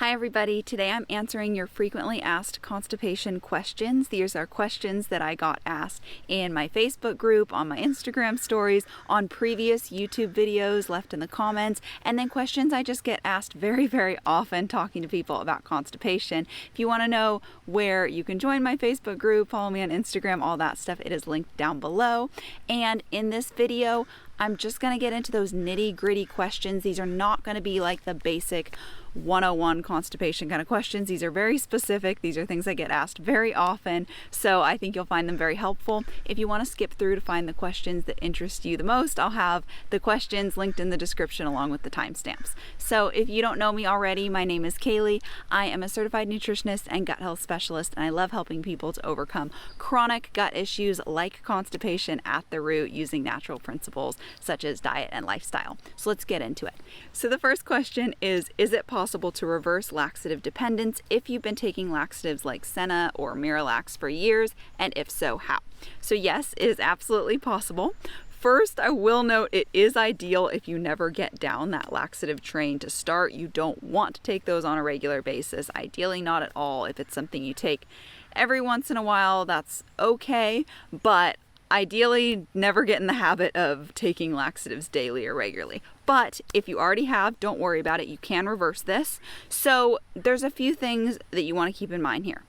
Hi everybody, today I'm answering your frequently asked constipation questions. These are questions that I got asked in my Facebook group, on my Instagram stories, on previous YouTube videos left in the comments, and then questions I just get asked very often talking to people about constipation. If you want to know where you can join my Facebook group, follow me on Instagram, all that stuff, it is linked down below. And in this video, I'm just going to get into those nitty-gritty questions. These are not going to be like the basic 101 constipation kind of questions. These are very specific. These are things I get asked very often, so I think you'll find them very helpful. If you want to skip through to find the questions that interest you the most, I'll have the questions linked in the description along with the timestamps. So if you don't know me already, my name is Kaylee. I am a certified nutritionist and gut health specialist, and I love helping people to overcome chronic gut issues like constipation at the root using natural principles such as diet and lifestyle. So let's get into it. So the first question is it possible to reverse laxative dependence if you've been taking laxatives like senna or miralax for years, and if so, how? So yes, it is absolutely possible. First, I will note it is ideal if you never get down that laxative train to start. You don't want to take those on a regular basis. Ideally not at all. If it's something you take every once in a while, that's okay, but ideally never get in the habit of taking laxatives daily or regularly. But if you already have, don't worry about it. You can reverse this. So there's a few things that you want to keep in mind here.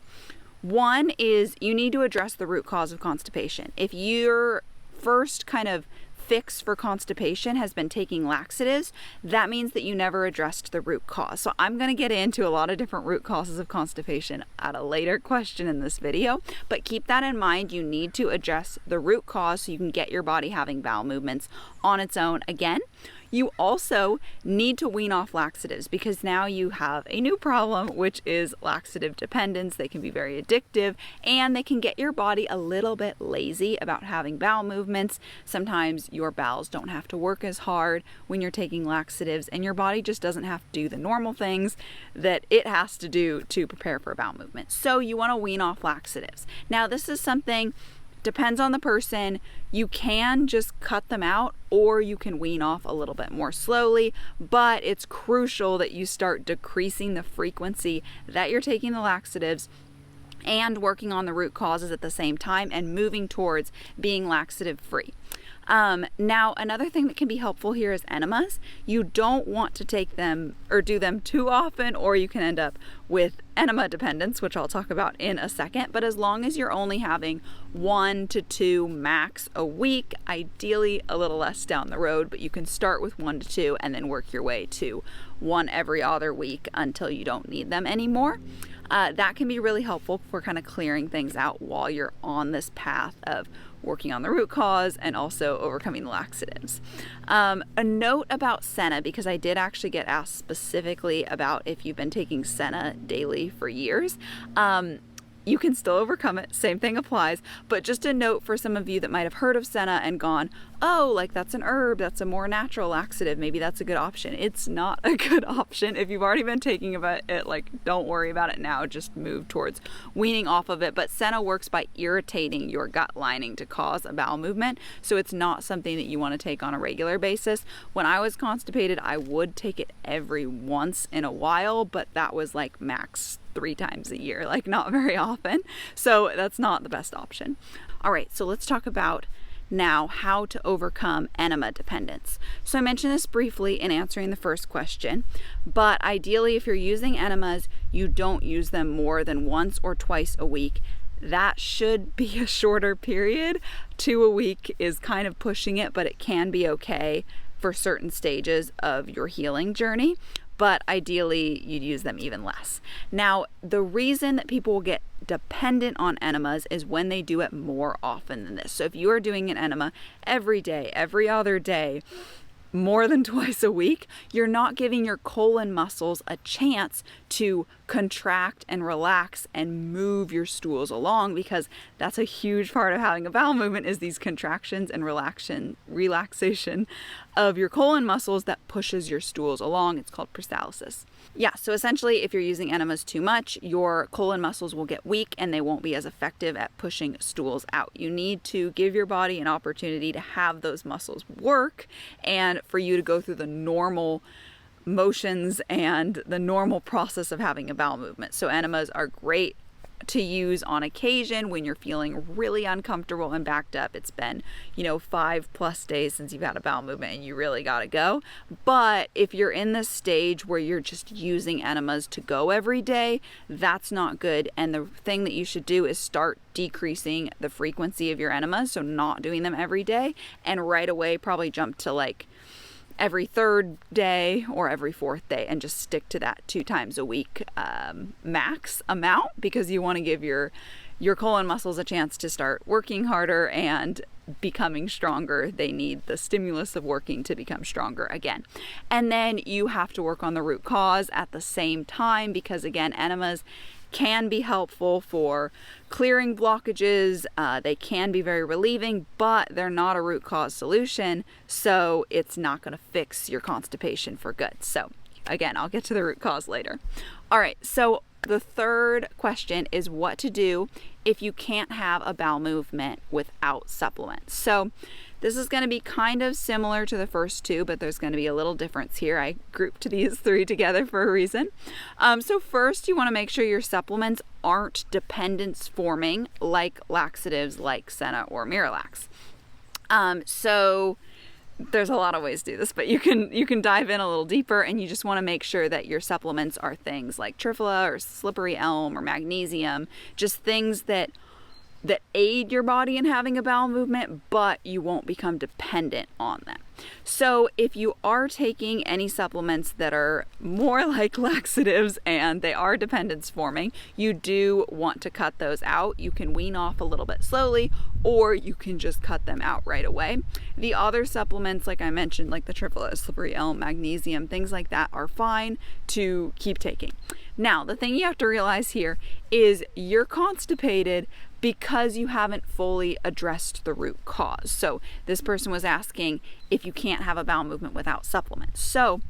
One is you need to address the root cause of constipation. If your first kind of fix for constipation has been taking laxatives, that means that you never addressed the root cause. So I'm going to get into a lot of different root causes of constipation at a later question in this video, but keep that in mind. You need to address the root cause so you can get your body having bowel movements on its own again. You also need to wean off laxatives because now you have a new problem, which is laxative dependence. They can be very addictive and they can get your body a little bit lazy about having bowel movements. Sometimes your bowels don't have to work as hard when you're taking laxatives, and your body just doesn't have to do the normal things that it has to do to prepare for a bowel movement. So you want to wean off laxatives. Now, this is something depends on the person. You can just cut them out, or you can wean off a little bit more slowly, but it's crucial that you start decreasing the frequency that you're taking the laxatives and working on the root causes at the same time and moving towards being laxative free. Now, another thing that can be helpful here is enemas. You don't want to take them or do them too often, or you can end up with enema dependence, which I'll talk about in a second. But as long as you're only having 1 to 2 max a week, ideally a little less down the road, but you can start with 1 to 2 and then work your way to 1 every other week until you don't need them anymore. That can be really helpful for kind of clearing things out while you're on this path of working on the root cause and also overcoming the laxatives. A note about senna, because I did actually get asked specifically about if you've been taking senna daily for years. You can still overcome it. Same thing applies. But just a note for some of you that might have heard of senna and gone, oh, like that's an herb, that's a more natural laxative, maybe that's a good option. It's not a good option. If you've already been taking about it, like, don't worry about it now, just move towards weaning off of it. But senna works by irritating your gut lining to cause a bowel movement, so it's not something that you want to take on a regular basis. When I was constipated, I would take it every once in a while, but that was like max 3 times a year, like not very often. So that's not the best option. All right, so let's talk about now how to overcome enema dependence. So I mentioned this briefly in answering the first question, but ideally if you're using enemas, you don't use them more than once or twice a week. That should be a shorter period. 2 a week is kind of pushing it, but it can be okay for certain stages of your healing journey. But ideally you'd use them even less. Now, the reason that people will get dependent on enemas is when they do it more often than this. So if you are doing an enema every day, every other day, more than twice a week, you're not giving your colon muscles a chance to contract and relax and move your stools along, because that's a huge part of having a bowel movement is these contractions and relaxation of your colon muscles that pushes your stools along. It's called peristalsis. Yeah, so essentially if you're using enemas too much, your colon muscles will get weak and they won't be as effective at pushing stools out. You need to give your body an opportunity to have those muscles work and for you to go through the normal motions and the normal process of having a bowel movement. So enemas are great to use on occasion when you're feeling really uncomfortable and backed up. It's been, 5+ days since you've had a bowel movement and you really gotta go. But if you're in this stage where you're just using enemas to go every day, that's not good. And the thing that you should do is start decreasing the frequency of your enemas, so not doing them every day, and right away probably jump to like every 3rd day or every 4th day, and just stick to that 2 times a week max amount, because you want to give your colon muscles a chance to start working harder and becoming stronger. They need the stimulus of working to become stronger again. And then you have to work on the root cause at the same time, because again, enemas can be helpful for clearing blockages. They can be very relieving, but they're not a root cause solution, so it's not going to fix your constipation for good. So again, I'll get to the root cause later. All right, so the 3rd question is what to do if you can't have a bowel movement without supplements. So this is going to be kind of similar to the first 2, but there's going to be a little difference here. I grouped these 3 together for a reason. So first, you want to make sure your supplements aren't dependence forming, like laxatives like Senna or Miralax. So there's a lot of ways to do this, but you can dive in a little deeper, and you just want to make sure that your supplements are things like triphala or slippery elm or magnesium, just things that aid your body in having a bowel movement, but you won't become dependent on them. So if you are taking any supplements that are more like laxatives and they are dependence forming, you do want to cut those out. You can wean off a little bit slowly, or you can just cut them out right away. The other supplements, like I mentioned, like the triphala, slippery elm, magnesium, things like that, are fine to keep taking. Now, the thing you have to realize here is you're constipated because you haven't fully addressed the root cause. So this person was asking if you can't have a bowel movement without supplements. So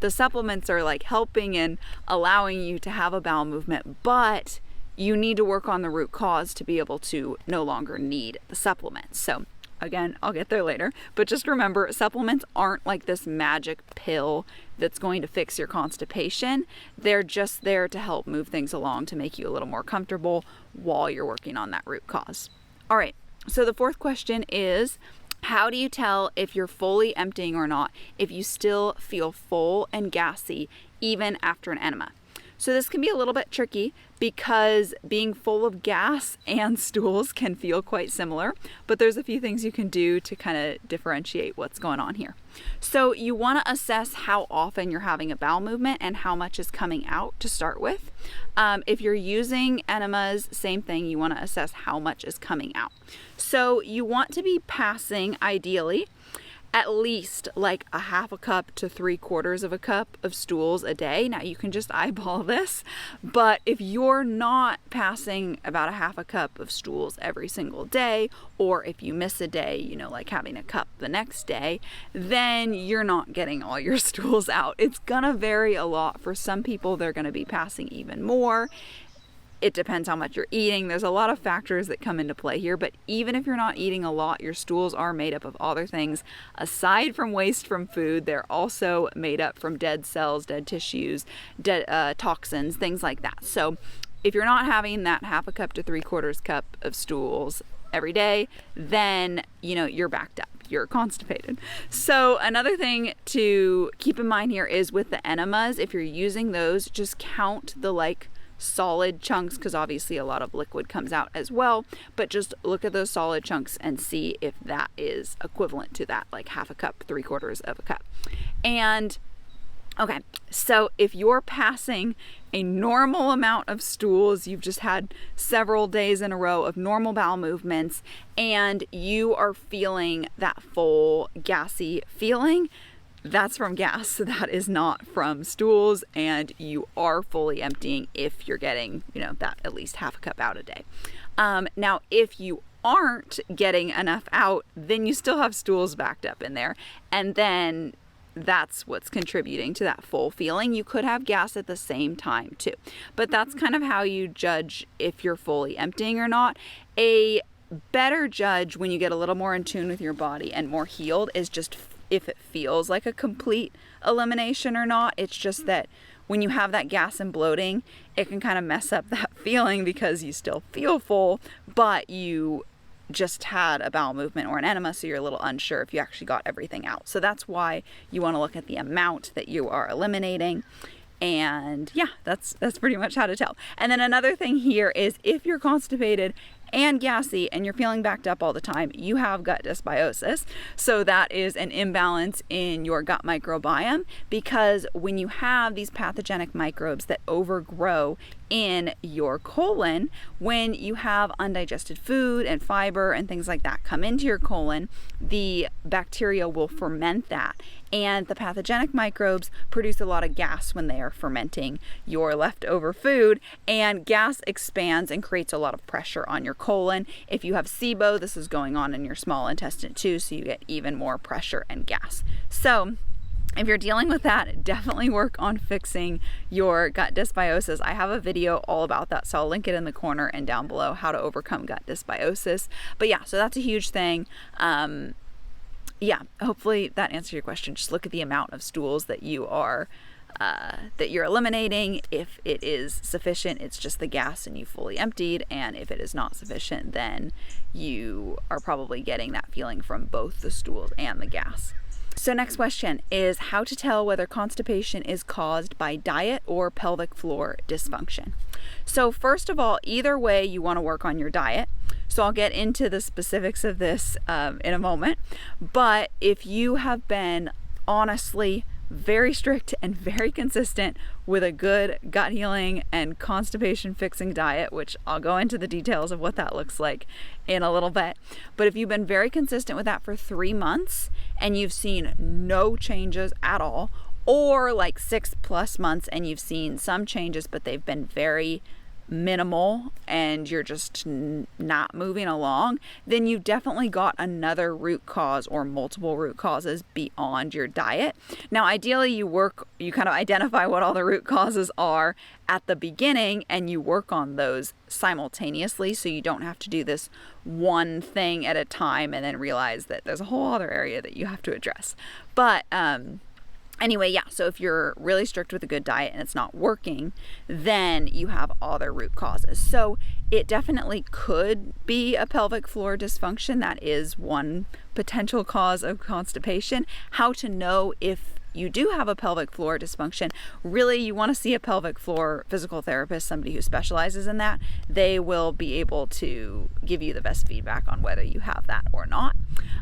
the supplements are like helping and allowing you to have a bowel movement, but you need to work on the root cause to be able to no longer need the supplements. So again, I'll get there later, but just remember, supplements aren't like this magic pill that's going to fix your constipation. They're just there to help move things along, to make you a little more comfortable while you're working on that root cause. All right, so the 4th question is, how do you tell if you're fully emptying or not, if you still feel full and gassy even after an enema? So this can be a little bit tricky, because being full of gas and stools can feel quite similar, but there's a few things you can do to kind of differentiate what's going on here. So you want to assess how often you're having a bowel movement and how much is coming out to start with. If you're using enemas, same thing, you want to assess how much is coming out. So you want to be passing, ideally, at least like a 1/2 cup to 3/4 cup of stools a day. Now you can just eyeball this, but if you're not passing about a 1/2 cup of stools every single day, or if you miss a day, like having a cup the next day, then you're not getting all your stools out. It's gonna vary a lot. For some people, they're gonna be passing even more. It depends how much you're eating. There's a lot of factors that come into play here, but even if you're not eating a lot, your stools are made up of other things. Aside from waste from food, they're also made up from dead cells, dead tissues, toxins, things like that. So if you're not having that 1/2 cup to 3/4 cup of stools every day, then, you're backed up. You're constipated. So another thing to keep in mind here is with the enemas, if you're using those, just count the solid chunks, because obviously a lot of liquid comes out as well, but just look at those solid chunks and see if that is equivalent to that, like 1/2 cup, 3/4 cup. And okay, so if you're passing a normal amount of stools, you've just had several days in a row of normal bowel movements, and you are feeling that full gassy feeling, that's from gas. That is not from stools, and you are fully emptying if you're getting, that at least 1/2 cup out a day. Now, if you aren't getting enough out, then you still have stools backed up in there, and then that's what's contributing to that full feeling. You could have gas at the same time too, but that's kind of how you judge if you're fully emptying or not. A better judge, when you get a little more in tune with your body and more healed, is just if it feels like a complete elimination or not. It's just that when you have that gas and bloating, it can kind of mess up that feeling because you still feel full, but you just had a bowel movement or an enema, so you're a little unsure if you actually got everything out. So that's why you want to look at the amount that you are eliminating. And yeah, that's pretty much how to tell. And then another thing here is if you're constipated and gassy and you're feeling backed up all the time, you have gut dysbiosis. So that is an imbalance in your gut microbiome, because when you have these pathogenic microbes that overgrow in your colon, when you have undigested food and fiber and things like that come into your colon, the bacteria will ferment that. And the pathogenic microbes produce a lot of gas when they are fermenting your leftover food, and gas expands and creates a lot of pressure on your colon. If you have SIBO, this is going on in your small intestine too, so you get even more pressure and gas. So if you're dealing with that, definitely work on fixing your gut dysbiosis. I have a video all about that, so I'll link it in the corner and down below, how to overcome gut dysbiosis. But yeah, so that's a huge thing. Yeah, hopefully that answers your question. Just look at the amount of stools that you're eliminating. If it is sufficient, it's just the gas and you fully emptied. And if it is not sufficient, then you are probably getting that feeling from both the stools and the gas. So next question is how to tell whether constipation is caused by diet or pelvic floor dysfunction. So first of all, either way, you want to work on your diet. So I'll get into the specifics of this in a moment. But if you have been honestly very strict and very consistent with a good gut healing and constipation fixing diet, which I'll go into the details of what that looks like in a little bit. But if you've been very consistent with that for 3 months and you've seen no changes at all, or like 6+ months and you've seen some changes, but they've been very minimal and you're just not moving along, then you definitely got another root cause or multiple root causes beyond your diet. Now, ideally, you kind of identify what all the root causes are at the beginning and you work on those simultaneously, so you don't have to do this one thing at a time and then realize that there's a whole other area that you have to address. But anyway, yeah, so if you're really strict with a good diet and it's not working, then you have other root causes. So it definitely could be a pelvic floor dysfunction. That is one potential cause of constipation. How to know if you do have a pelvic floor dysfunction, really you want to see a pelvic floor physical therapist, somebody who specializes in that. They will be able to give you the best feedback on whether you have that or not.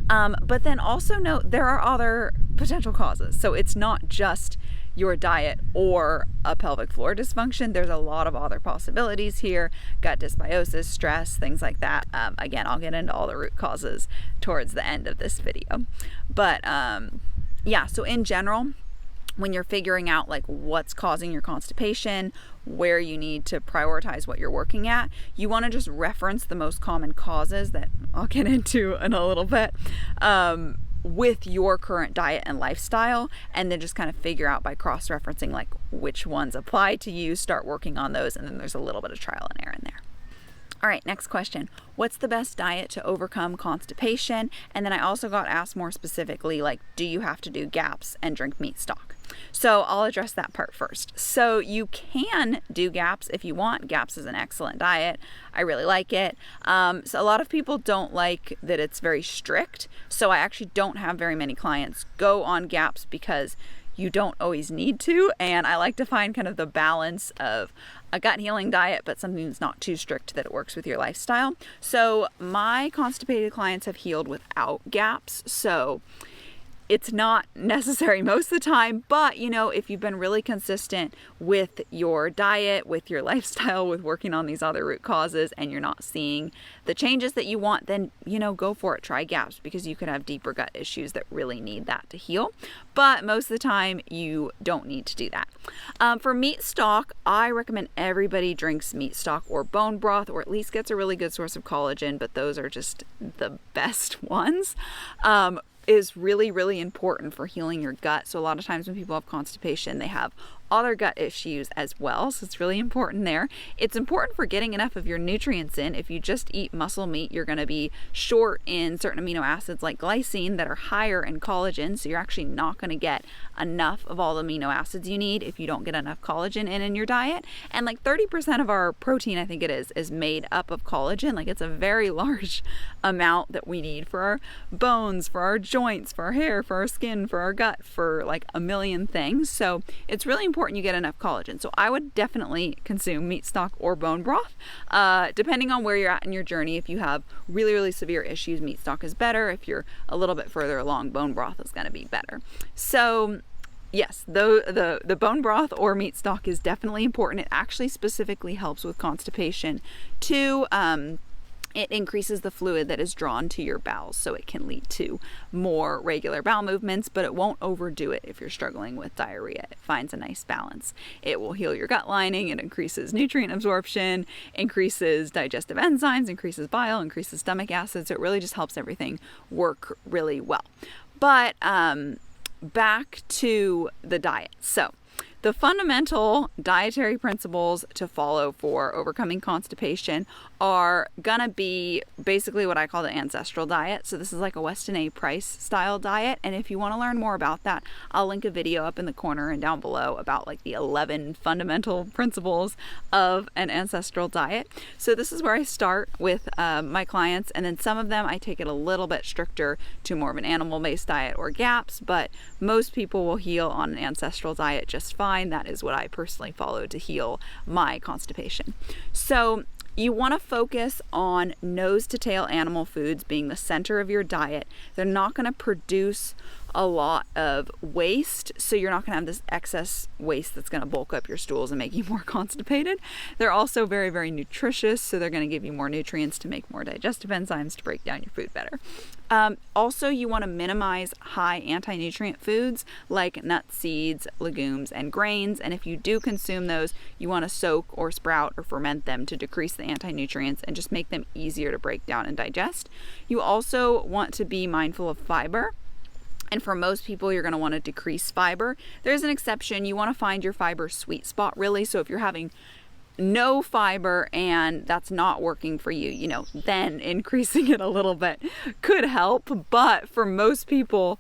But then also note there are other potential causes. So it's not just your diet or a pelvic floor dysfunction. There's a lot of other possibilities here: gut dysbiosis, stress, things like that. Again, I'll get into all the root causes towards the end of this video. But yeah, so in general, when you're figuring out like what's causing your constipation, where you need to prioritize what you're working at, you want to just reference the most common causes that I'll get into in a little bit with your current diet and lifestyle, and then just kind of figure out by cross-referencing like which ones apply to you, start working on those, and then there's a little bit of trial and error in there. All right, next question. What's the best diet to overcome constipation? And then I also got asked more specifically, like, do you have to do GAPS and drink meat stock? So I'll address that part first. So you can do GAPS if you want. GAPS is an excellent diet. I really like it. So a lot of people don't like that it's very strict. So I actually don't have very many clients go on GAPS because you don't always need to. And I like to find kind of the balance of a gut healing diet, but something that's not too strict that it works with your lifestyle. So my constipated clients have healed without GAPS. So it's not necessary most of the time, but you know, if you've been really consistent with your diet, with your lifestyle, with working on these other root causes, and you're not seeing the changes that you want, then, you know, go for it. Try GAPS, because you could have deeper gut issues that really need that to heal. But most of the time, you don't need to do that. For meat stock, I recommend everybody drinks meat stock or bone broth, or at least gets a really good source of collagen, but those are just the best ones. Is really, really important for healing your gut. So a lot of times when people have constipation, they have other gut issues as well. So it's really important there. It's important for getting enough of your nutrients in. If you just eat muscle meat, you're going to be short in certain amino acids like glycine that are higher in collagen. So you're actually not going to get enough of all the amino acids you need if you don't get enough collagen in your diet. And like 30% of our protein, I think it is made up of collagen. Like it's a very large amount that we need for our bones, for our joints, for our hair, for our skin, for our gut, for like a million things. So it's really important you get enough collagen. So I would definitely consume meat stock or bone broth, depending on where you're at in your journey. If you have really, really severe issues, meat stock is better. If you're a little bit further along, bone broth is going to be better. So yes, the bone broth or meat stock is definitely important. It actually specifically helps with constipation too. It increases the fluid that is drawn to your bowels, so it can lead to more regular bowel movements, but it won't overdo it if you're struggling with diarrhea. It finds a nice balance. It will heal your gut lining, it increases nutrient absorption, increases digestive enzymes, increases bile, increases stomach acid, so it really just helps everything work really well. But back to the diet. So the fundamental dietary principles to follow for overcoming constipation are gonna be basically what I call the ancestral diet. So this is like a Weston A. Price style diet. And if you want to learn more about that, I'll link a video up in the corner and down below about like the 11 fundamental principles of an ancestral diet. So this is where I start with my clients, and then some of them I take it a little bit stricter to more of an animal-based diet or GAPS, but most people will heal on an ancestral diet just fine. That is what I personally follow to heal my constipation. So you want to focus on nose to tail animal foods being the center of your diet. They're not going to produce a lot of waste, so you're not going to have this excess waste that's going to bulk up your stools and make you more constipated. They're also very, very nutritious, so they're going to give you more nutrients to make more digestive enzymes to break down your food better. Also, you want to minimize high anti-nutrient foods like nuts, seeds, legumes, and grains. And if you do consume those, you want to soak or sprout or ferment them to decrease the anti-nutrients and just make them easier to break down and digest. You also want to be mindful of fiber. And for most people, you're going to want to decrease fiber. There's an exception. You want to find your fiber sweet spot, really. So if you're having no fiber and that's not working for you, then increasing it a little bit could help. But for most people,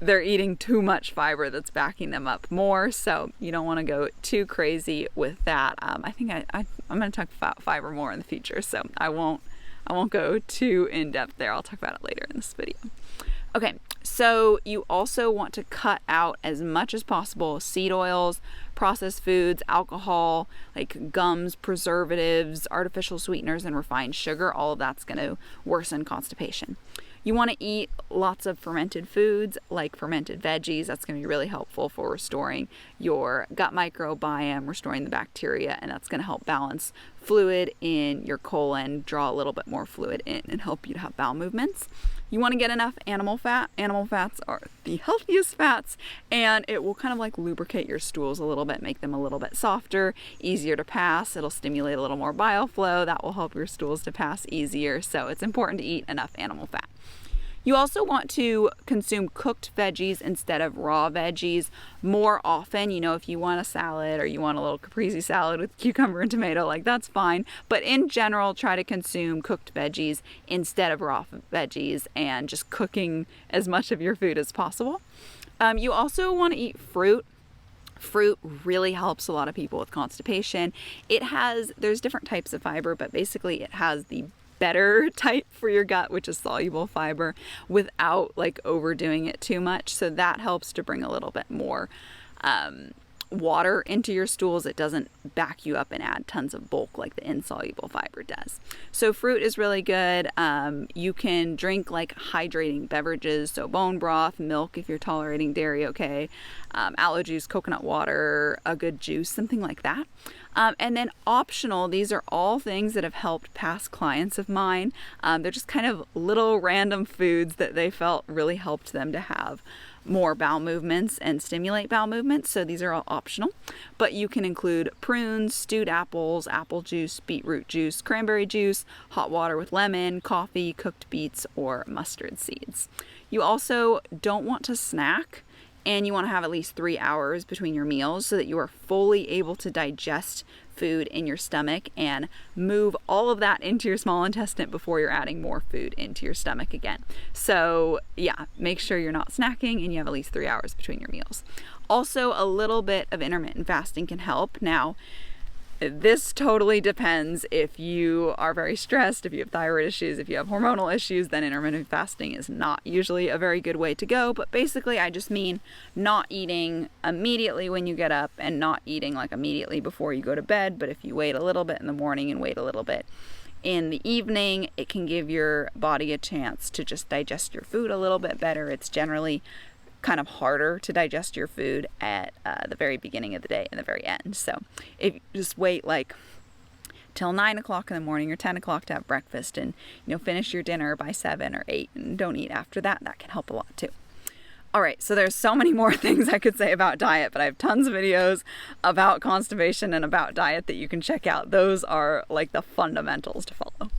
they're eating too much fiber that's backing them up more. So you don't want to go too crazy with that. I think I'm going to talk about fiber more in the future, so I won't go too in depth there. I'll talk about it later in this video. Okay, so you also want to cut out as much as possible seed oils, processed foods, alcohol, like gums, preservatives, artificial sweeteners, and refined sugar. All of that's going to worsen constipation. You want to eat lots of fermented foods like fermented veggies. That's going to be really helpful for restoring your gut microbiome, restoring the bacteria, and that's going to help balance fluid in your colon, draw a little bit more fluid in, and help you to have bowel movements. You want to get enough animal fat. Animal fats are the healthiest fats, and it will kind of like lubricate your stools a little bit, make them a little bit softer, easier to pass. It'll stimulate a little more bile flow. That will help your stools to pass easier. So it's important to eat enough animal fat. You also want to consume cooked veggies instead of raw veggies more often. If you want a salad or you want a little caprese salad with cucumber and tomato, like that's fine. But in general, try to consume cooked veggies instead of raw veggies and just cooking as much of your food as possible. You also want to eat fruit. Fruit really helps a lot of people with constipation. There's different types of fiber, but basically it has the better type for your gut, which is soluble fiber, without like overdoing it too much. So that helps to bring a little bit more water into your stools. It doesn't back you up and add tons of bulk like the insoluble fiber does. So fruit is really good. You can drink like hydrating beverages, so bone broth, milk if you're tolerating dairy, okay, aloe juice, coconut water, a good juice, something like that. And then optional, these are all things that have helped past clients of mine. They're just kind of little random foods that they felt really helped them to have more bowel movements and stimulate bowel movements. So these are all optional, but you can include prunes, stewed apples, apple juice, beetroot juice, cranberry juice, hot water with lemon, coffee, cooked beets, or mustard seeds. You also don't want to snack and you want to have at least 3 hours between your meals so that you are fully able to digest food in your stomach and move all of that into your small intestine before you're adding more food into your stomach again. So yeah, make sure you're not snacking and you have at least 3 hours between your meals. Also, a little bit of intermittent fasting can help. Now, this totally depends. If you are very stressed, if you have thyroid issues, if you have hormonal issues, then intermittent fasting is not usually a very good way to go. But basically, I just mean not eating immediately when you get up and not eating like immediately before you go to bed. But if you wait a little bit in the morning and wait a little bit in the evening, it can give your body a chance to just digest your food a little bit better. It's generally kind of harder to digest your food at the very beginning of the day and the very end. So if you just wait like till 9 o'clock in the morning or 10 o'clock to have breakfast, and finish your dinner by 7 or 8 and don't eat after that, that can help a lot too. All right, so there's so many more things I could say about diet, but I have tons of videos about constipation and about diet that you can check out. Those are like the fundamentals to follow.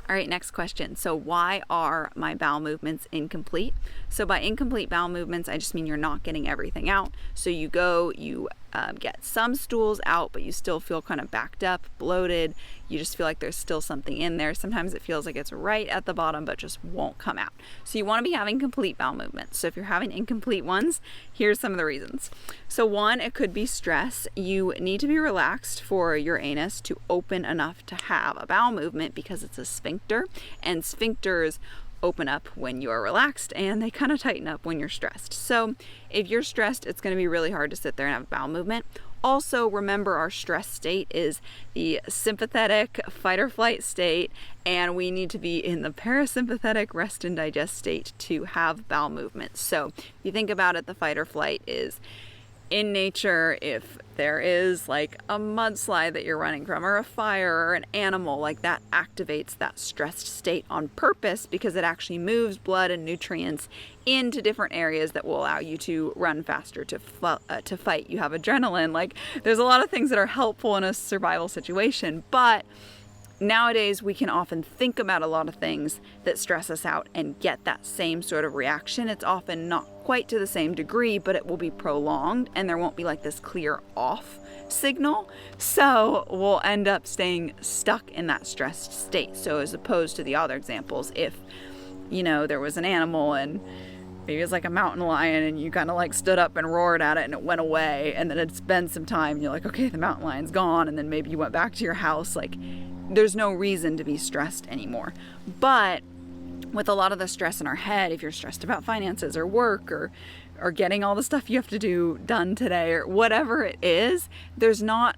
All right, next question. So why are my bowel movements incomplete? So by incomplete bowel movements, I just mean you're not getting everything out. So you get some stools out, but you still feel kind of backed up, bloated. You just feel like there's still something in there. Sometimes it feels like it's right at the bottom, but just won't come out. So you want to be having complete bowel movements. So if you're having incomplete ones, here's some of the reasons. So one, it could be stress. You need to be relaxed for your anus to open enough to have a bowel movement because it's a sphincter, and sphincters open up when you are relaxed and they kind of tighten up when you're stressed. So if you're stressed, it's going to be really hard to sit there and have a bowel movement. Also, remember our stress state is the sympathetic fight or flight state, and we need to be in the parasympathetic rest and digest state to have bowel movements. So if you think about it, the fight or flight is in nature. If there is like a mudslide that you're running from, or a fire, or an animal, like that activates that stressed state on purpose because it actually moves blood and nutrients into different areas that will allow you to run faster, to fight. You have adrenaline. Like, there's a lot of things that are helpful in a survival situation, but nowadays we can often think about a lot of things that stress us out and get that same sort of reaction. It's often not quite to the same degree, but it will be prolonged and there won't be like this clear off signal. So we'll end up staying stuck in that stressed state. So as opposed to the other examples, if there was an animal and maybe it's like a mountain lion and you kind of like stood up and roared at it and it went away, and then it's been some time and you're like, okay, the mountain lion's gone, and then maybe you went back to your house, like there's no reason to be stressed anymore. But with a lot of the stress in our head, if you're stressed about finances or work or getting all the stuff you have to do done today or whatever it is, there's not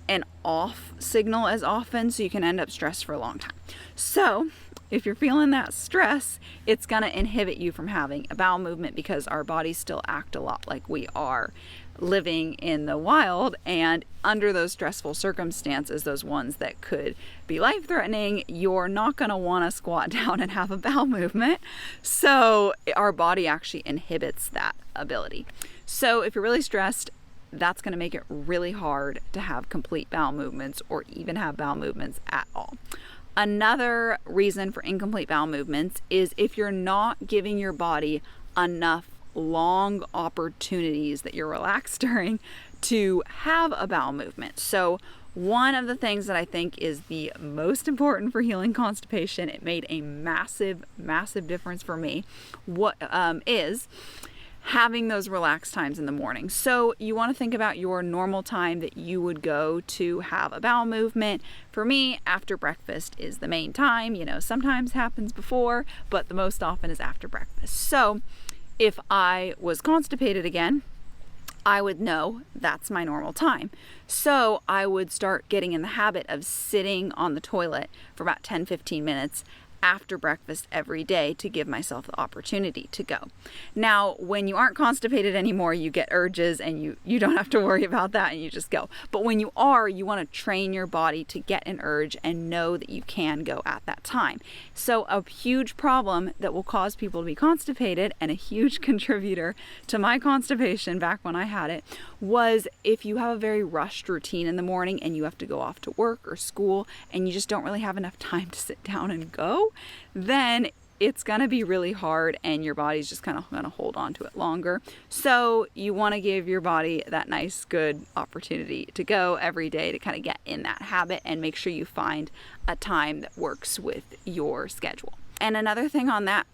an off signal as often, so you can end up stressed for a long time. So if you're feeling that stress, it's going to inhibit you from having a bowel movement because our bodies still act a lot like we are living in the wild, and under those stressful circumstances, those ones that could be life-threatening, you're not going to want to squat down and have a bowel movement. So our body actually inhibits that ability. So if you're really stressed, that's going to make it really hard to have complete bowel movements or even have bowel movements at all. Another reason for incomplete bowel movements is if you're not giving your body enough long opportunities that you're relaxed during to have a bowel movement. So one of the things that I think is the most important for healing constipation, it made a massive difference for me, is having those relaxed times in the morning. So you want to think about your normal time that you would go to have a bowel movement. For me, after breakfast is the main time. Sometimes happens before, but the most often is after breakfast. So if I was constipated again, I would know that's my normal time. So I would start getting in the habit of sitting on the toilet for about 10-15 minutes after breakfast every day to give myself the opportunity to go. Now, when you aren't constipated anymore, you get urges and you don't have to worry about that and you just go. But when you are, you want to train your body to get an urge and know that you can go at that time. So a huge problem that will cause people to be constipated, and a huge contributor to my constipation back when I had it, was if you have a very rushed routine in the morning and you have to go off to work or school and you just don't really have enough time to sit down and go, then it's going to be really hard and your body's just kind of going to hold on to it longer. So you want to give your body that nice, good opportunity to go every day to kind of get in that habit and make sure you find a time that works with your schedule. And another thing on that,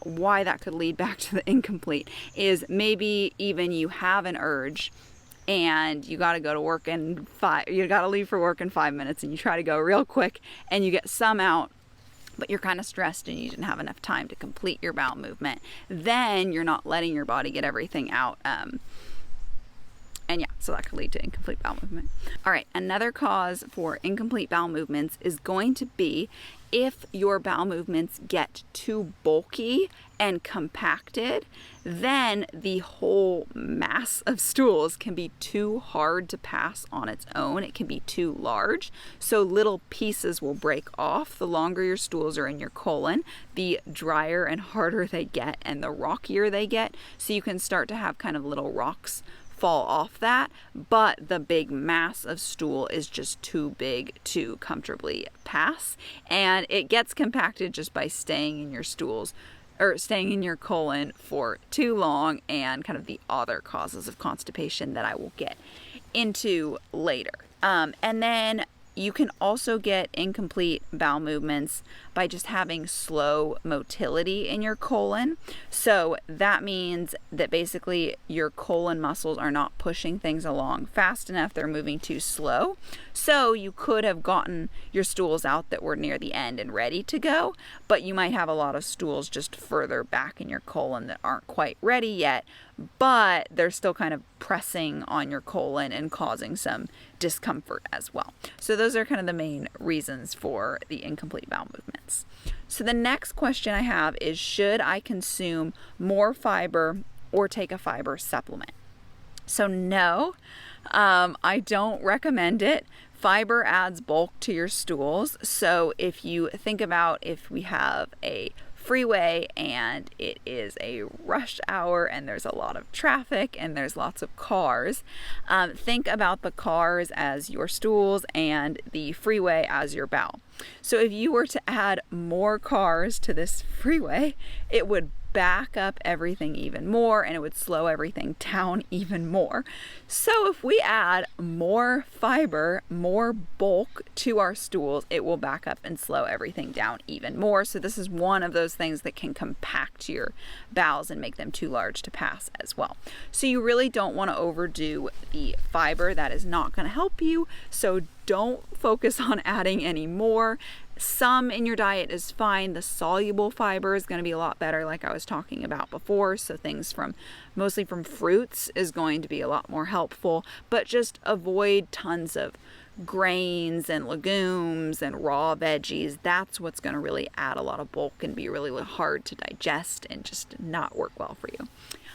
why that could lead back to the incomplete, is maybe even you have an urge and you got to go to work you got to leave for work in 5 minutes, and you try to go real quick and you get some out, but you're kind of stressed and you didn't have enough time to complete your bowel movement. Then you're not letting your body get everything out. And yeah, so that could lead to incomplete bowel movement. All right, another cause for incomplete bowel movements is going to be if your bowel movements get too bulky and compacted, then the whole mass of stools can be too hard to pass on its own. It can be too large. So little pieces will break off. The longer your stools are in your colon, the drier and harder they get and the rockier they get. So you can start to have kind of little rocks fall off that, but the big mass of stool is just too big to comfortably pass, and it gets compacted just by staying in your stools or staying in your colon for too long, and kind of the other causes of constipation that I will get into later. And then you can also get incomplete bowel movements by just having slow motility in your colon. So that means that basically your colon muscles are not pushing things along fast enough. They're moving too slow. So you could have gotten your stools out that were near the end and ready to go, but you might have a lot of stools just further back in your colon that aren't quite ready yet, but they're still kind of pressing on your colon and causing some discomfort as well. So those are kind of the main reasons for the incomplete bowel movements. So the next question I have is, should I consume more fiber or take a fiber supplement? So no, I don't recommend it. Fiber adds bulk to your stools. So if you think about, if we have a freeway and it is a rush hour and there's a lot of traffic and there's lots of cars, think about the cars as your stools and the freeway as your bowel. So if you were to add more cars to this freeway, it would back up everything even more and it would slow everything down even more. So if we add more fiber, more bulk to our stools, it will back up and slow everything down even more. So this is one of those things that can compact your bowels and make them too large to pass as well. So you really don't want to overdo the fiber. That is not going to help you. So don't focus on adding any more. Some in your diet is fine. The soluble fiber is going to be a lot better, like I was talking about before. So things mostly from fruits is going to be a lot more helpful, but just avoid tons of grains and legumes and raw veggies. That's what's going to really add a lot of bulk and be really hard to digest and just not work well for you.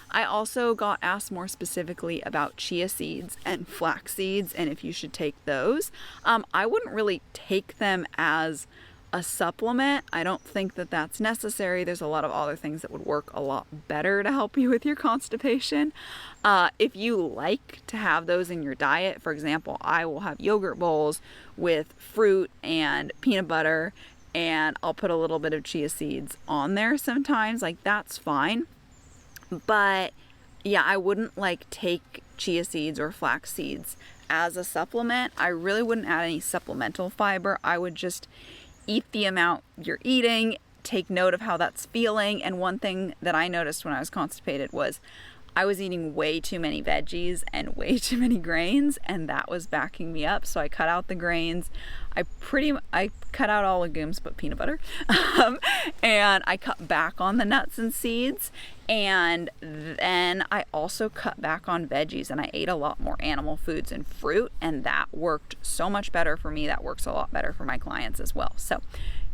I also got asked more specifically about chia seeds and flax seeds and if you should take those. I wouldn't really take them as a supplement. I don't think that that's necessary. There's a lot of other things that would work a lot better to help you with your constipation. If you like to have those in your diet, for example, I will have yogurt bowls with fruit and peanut butter, and I'll put a little bit of chia seeds on there sometimes. Like, that's fine. But yeah, I wouldn't take chia seeds or flax seeds as a supplement. I really wouldn't add any supplemental fiber. I would just eat the amount you're eating, take note of how that's feeling. And one thing that I noticed when I was constipated was I was eating way too many veggies and way too many grains, and that was backing me up. So I cut out the grains. I cut out all legumes but peanut butter. And I cut back on the nuts and seeds. And then I also cut back on veggies, and I ate a lot more animal foods and fruit, and that worked so much better for me. That works a lot better for my clients as well. So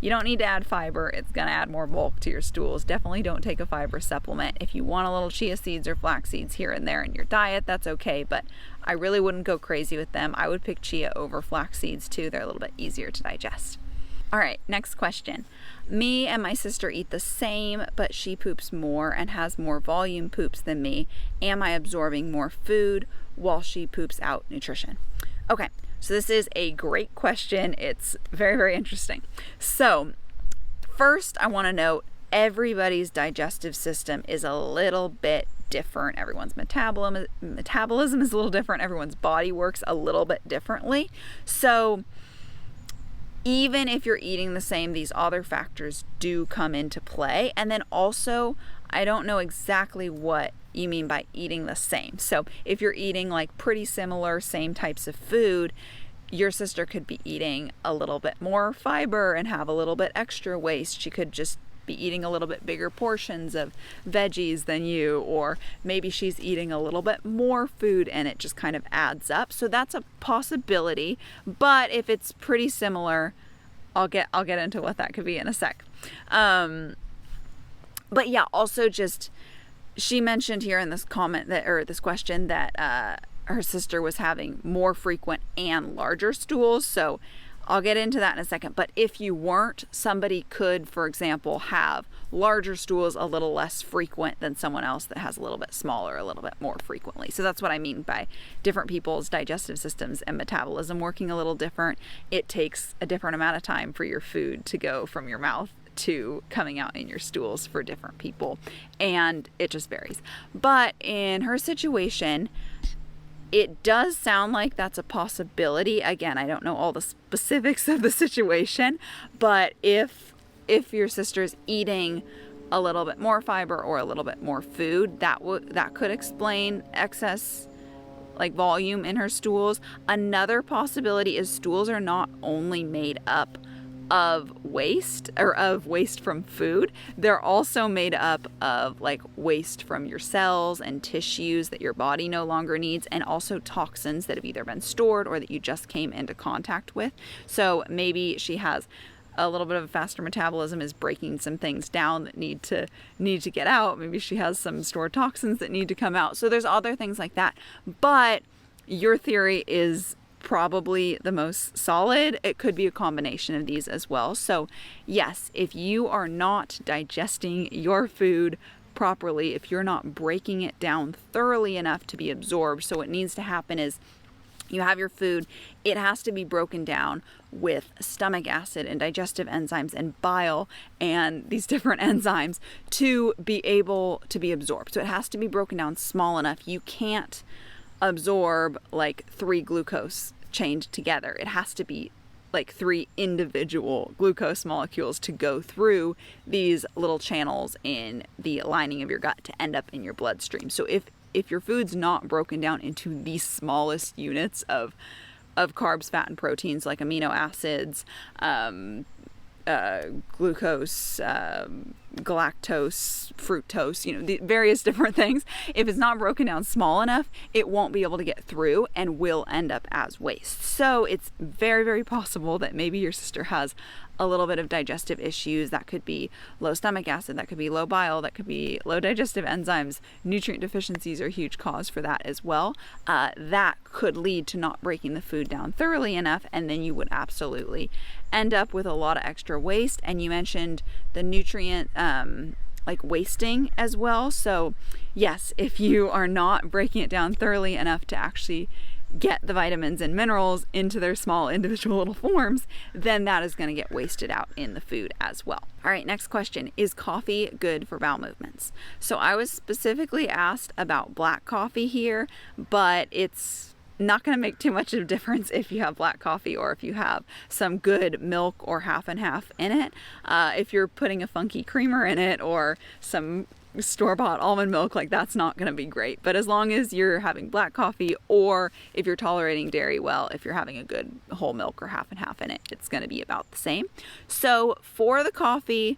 you don't need to add fiber. It's going to add more bulk to your stools. Definitely don't take a fiber supplement. If you want a little chia seeds or flax seeds here and there in your diet, that's okay, but I really wouldn't go crazy with them. I would pick chia over flax seeds too. They're a little bit easier to digest. All right, next question. Me and my sister eat the same, but she poops more and has more volume poops than me. Am I absorbing more food while she poops out nutrition? Okay, so this is a great question. It's very interesting. So first, I want to note, everybody's digestive system is a little bit different. Everyone's metabolism is a little different. Everyone's body works a little bit differently. So even if you're eating the same, these other factors do come into play. And then also, I don't know exactly what you mean by eating the same. So if you're eating like pretty similar, same types of food, your sister could be eating a little bit more fiber and have a little bit extra waste. She could just be eating a little bit bigger portions of veggies than you, or maybe she's eating a little bit more food and it just kind of adds up. So that's a possibility, but if it's pretty similar, I'll get into what that could be in a sec. But yeah, also just, she mentioned here in this comment that, or this question, that her sister was having more frequent and larger stools. So I'll get into that in a second. But if you weren't, somebody could, for example, have larger stools a little less frequent than someone else that has a little bit smaller, a little bit more frequently. So that's what I mean by different people's digestive systems and metabolism working a little different. It takes a different amount of time for your food to go from your mouth to coming out in your stools for different people, and it just varies. But in her situation, it does sound like that's a possibility. Again, I don't know all the specifics of the situation, but if your sister's eating a little bit more fiber or a little bit more food, that could explain excess like volume in her stools. Another possibility is stools are not only made up of waste, or of waste from food, they're also made up of like waste from your cells and tissues that your body no longer needs, and also toxins that have either been stored or that you just came into contact with. So maybe she has a little bit of a faster metabolism, is breaking some things down that need to get out. Maybe she has some stored toxins that need to come out. So there's other things like that. But your theory is probably the most solid. It could be a combination of these as well. So yes, if you are not digesting your food properly, if you're not breaking it down thoroughly enough to be absorbed, so what needs to happen is you have your food, it has to be broken down with stomach acid and digestive enzymes and bile and these different enzymes to be able to be absorbed. So it has to be broken down small enough. You can't absorb like 3 glucose chained together. It has to be like 3 individual glucose molecules to go through these little channels in the lining of your gut to end up in your bloodstream. So if your food's not broken down into the smallest units of carbs, fat, and proteins, like amino acids, glucose, galactose, fructose, the various different things. If it's not broken down small enough, it won't be able to get through and will end up as waste. So it's very, very possible that maybe your sister has a little bit of digestive issues. That could be low stomach acid, that could be low bile, that could be low digestive enzymes. Nutrient deficiencies are a huge cause for that as well. That could lead to not breaking the food down thoroughly enough, and then you would absolutely end up with a lot of extra waste. And you mentioned the nutrient like wasting as well. So yes, if you are not breaking it down thoroughly enough to actually get the vitamins and minerals into their small individual little forms, then that is going to get wasted out in the food as well. All right, next question. Is coffee good for bowel movements? So I was specifically asked about black coffee here, but it's not going to make too much of a difference if you have black coffee or if you have some good milk or half and half in it. If you're putting a funky creamer in it or some store-bought almond milk, like that's not going to be great. But as long as you're having black coffee, or if you're tolerating dairy well, if you're having a good whole milk or half and half in it, it's going to be about the same. So for the coffee,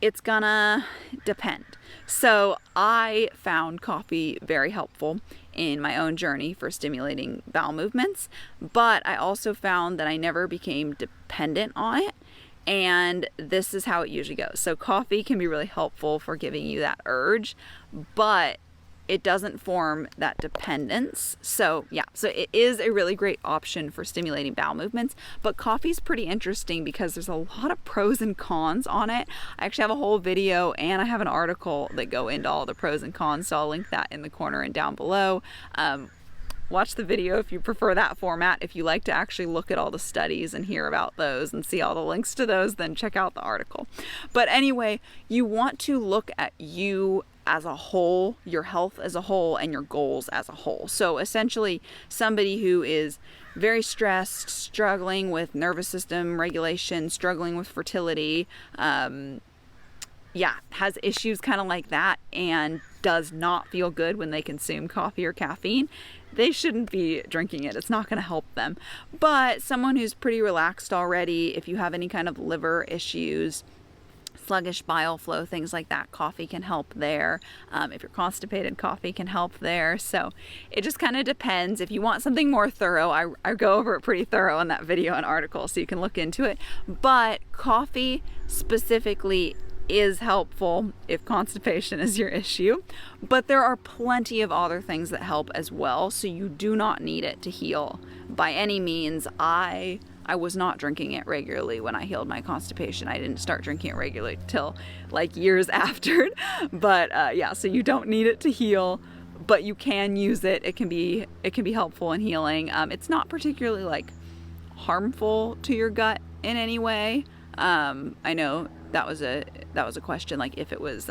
it's gonna depend. So I found coffee very helpful in my own journey for stimulating bowel movements, but I also found that I never became dependent on it. And this is how it usually goes. So coffee can be really helpful for giving you that urge, but it doesn't form that dependence. So yeah, so it is a really great option for stimulating bowel movements, but coffee's pretty interesting because there's a lot of pros and cons on it. I actually have a whole video and I have an article that go into all the pros and cons, so I'll link that in the corner and down below. watch the video if you prefer that format. If you like to actually look at all the studies and hear about those and see all the links to those, then check out the article. But anyway, you want to look at you as a whole, your health as a whole, and your goals as a whole. So essentially, somebody who is very stressed, struggling with nervous system regulation, struggling with fertility, has issues kind of like that, and does not feel good when they consume coffee or caffeine, they shouldn't be drinking it. It's not going to help them. But someone who's pretty relaxed already, if you have any kind of liver issues, sluggish bile flow, things like that, coffee can help there. If you're constipated, coffee can help there. So it just kind of depends. If you want something more thorough, I go over it pretty thorough in that video and article, so you can look into it. But coffee specifically is helpful if constipation is your issue, but there are plenty of other things that help as well, so you do not need it to heal by any means. I was not drinking it regularly when I healed my constipation. I didn't start drinking it regularly till like years after, but so you don't need it to heal, but you can use it. It can be helpful in healing. It's not particularly like harmful to your gut in any way. I know that was a question, like if it was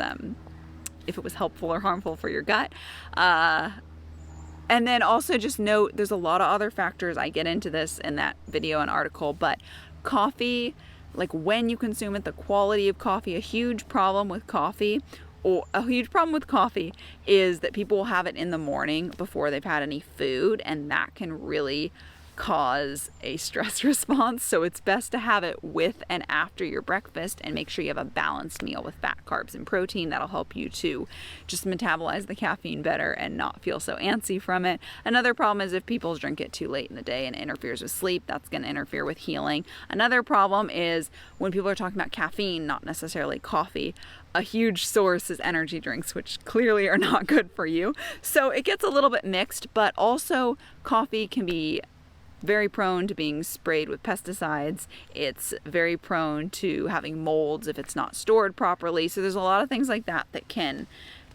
helpful or harmful for your gut. And then also just note, there's a lot of other factors. I get into this in that video and article, but coffee, like when you consume it, the quality of coffee, a huge problem with coffee is that people will have it in the morning before they've had any food, and that can really cause a stress response. So it's best to have it with and after your breakfast, and make sure you have a balanced meal with fat, carbs, and protein. That'll help you to just metabolize the caffeine better and not feel so antsy from it. Another problem is if people drink it too late in the day and it interferes with sleep, that's going to interfere with healing. Another problem is when people are talking about caffeine, not necessarily coffee. A huge source is energy drinks, which clearly are not good for you. So it gets a little bit mixed, but also coffee can be very prone to being sprayed with pesticides. It's very prone to having molds if it's not stored properly. So there's a lot of things like that that can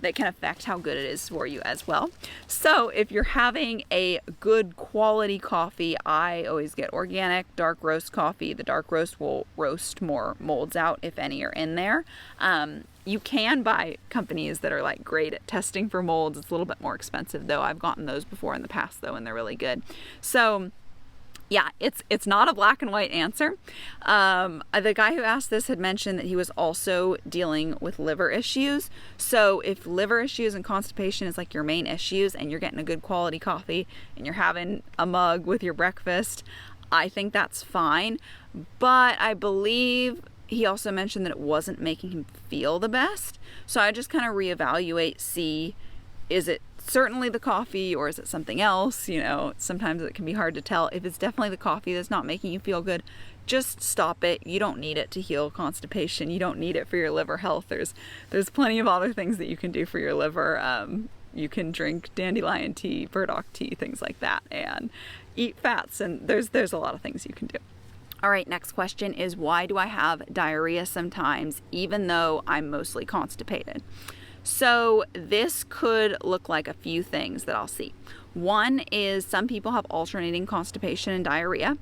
affect how good it is for you as well. So if you're having a good quality coffee, I always get organic dark roast coffee. The dark roast will roast more molds out if any are in there. You can buy companies that are like great at testing for molds. It's a little bit more expensive though. I've gotten those before in the past though, and they're really good. So yeah, it's not a black and white answer. The guy who asked this had mentioned that he was also dealing with liver issues. So if liver issues and constipation is like your main issues, and you're getting a good quality coffee and you're having a mug with your breakfast, I think that's fine. But I believe he also mentioned that it wasn't making him feel the best. So I just kind of reevaluate, see, is it certainly the coffee or is it something else? You know, sometimes it can be hard to tell. If it's definitely the coffee that's not making you feel good, just stop it. You don't need it to heal constipation. You don't need it for your liver health. There's plenty of other things that you can do for your liver. You can drink dandelion tea, burdock tea, things like that, and eat fats, and there's a lot of things you can do. All right, next question is, why do I have diarrhea sometimes even though I'm mostly constipated? So this could look like a few things that I'll see. One is some people have alternating constipation and diarrhea.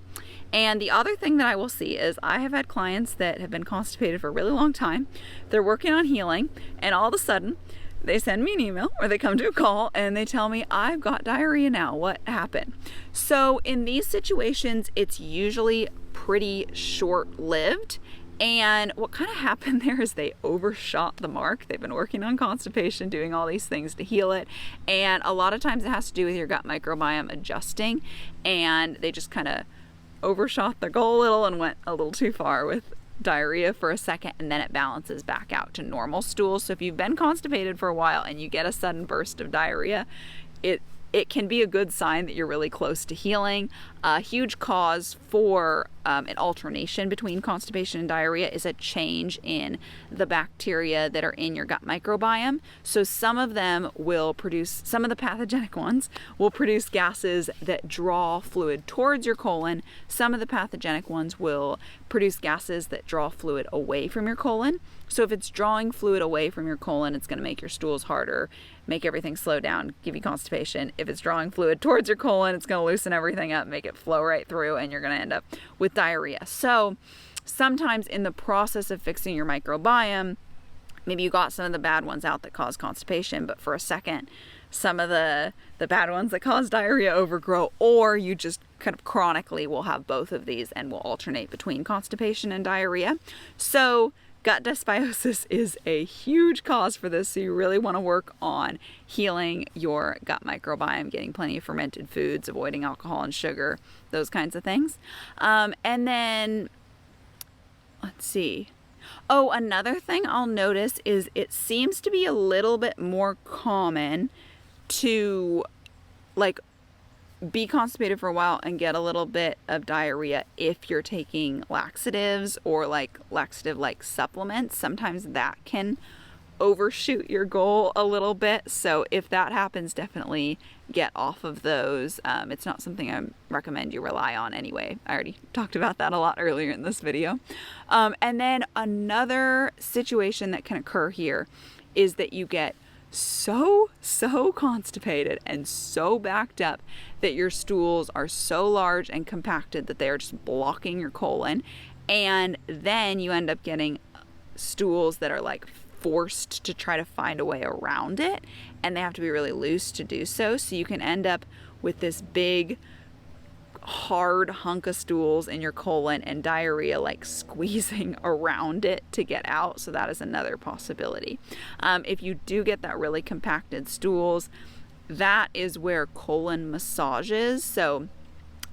And the other thing that I will see is I have had clients that have been constipated for a really long time. They're working on healing, and all of a sudden they send me an email or they come to a call and they tell me, I've got diarrhea now. What happened? So in these situations, it's usually pretty short-lived. And what kind of happened there is they overshot the mark. They've been working on constipation, doing all these things to heal it. And a lot of times it has to do with your gut microbiome adjusting. And they just kind of overshot their goal a little and went a little too far with diarrhea for a second, and then it balances back out to normal stools. So if you've been constipated for a while and you get a sudden burst of diarrhea, it can be a good sign that you're really close to healing. A huge cause for an alternation between constipation and diarrhea is a change in the bacteria that are in your gut microbiome. So some of them will produce, some of the pathogenic ones will produce gases that draw fluid towards your colon. Some of the pathogenic ones will produce gases that draw fluid away from your colon. So if it's drawing fluid away from your colon, it's going to make your stools harder, make everything slow down, give you constipation. If it's drawing fluid towards your colon, it's going to loosen everything up, make it flow right through, and you're going to end up with diarrhea. So sometimes in the process of fixing your microbiome, maybe you got some of the bad ones out that cause constipation, but for a second, some of the bad ones that cause diarrhea overgrow, or you just kind of chronically will have both of these and will alternate between constipation and diarrhea. So gut dysbiosis is a huge cause for this, so you really want to work on healing your gut microbiome, getting plenty of fermented foods, avoiding alcohol and sugar, those kinds of things. And then, let's see. Oh, another thing I'll notice is it seems to be a little bit more common to like be constipated for a while and get a little bit of diarrhea if you're taking laxatives or like laxative like supplements. Sometimes that can overshoot your goal a little bit. So if that happens, definitely get off of those. It's not something I recommend you rely on anyway. I already talked about that a lot earlier in this video. And then another situation that can occur here is that you get so constipated and so backed up that your stools are so large and compacted that they are just blocking your colon, and then you end up getting stools that are like forced to try to find a way around it, and they have to be really loose to do so. So you can end up with this big hard hunk of stools in your colon and diarrhea like squeezing around it to get out. So that is another possibility. If you do get that really compacted stools, that is where colon massages. So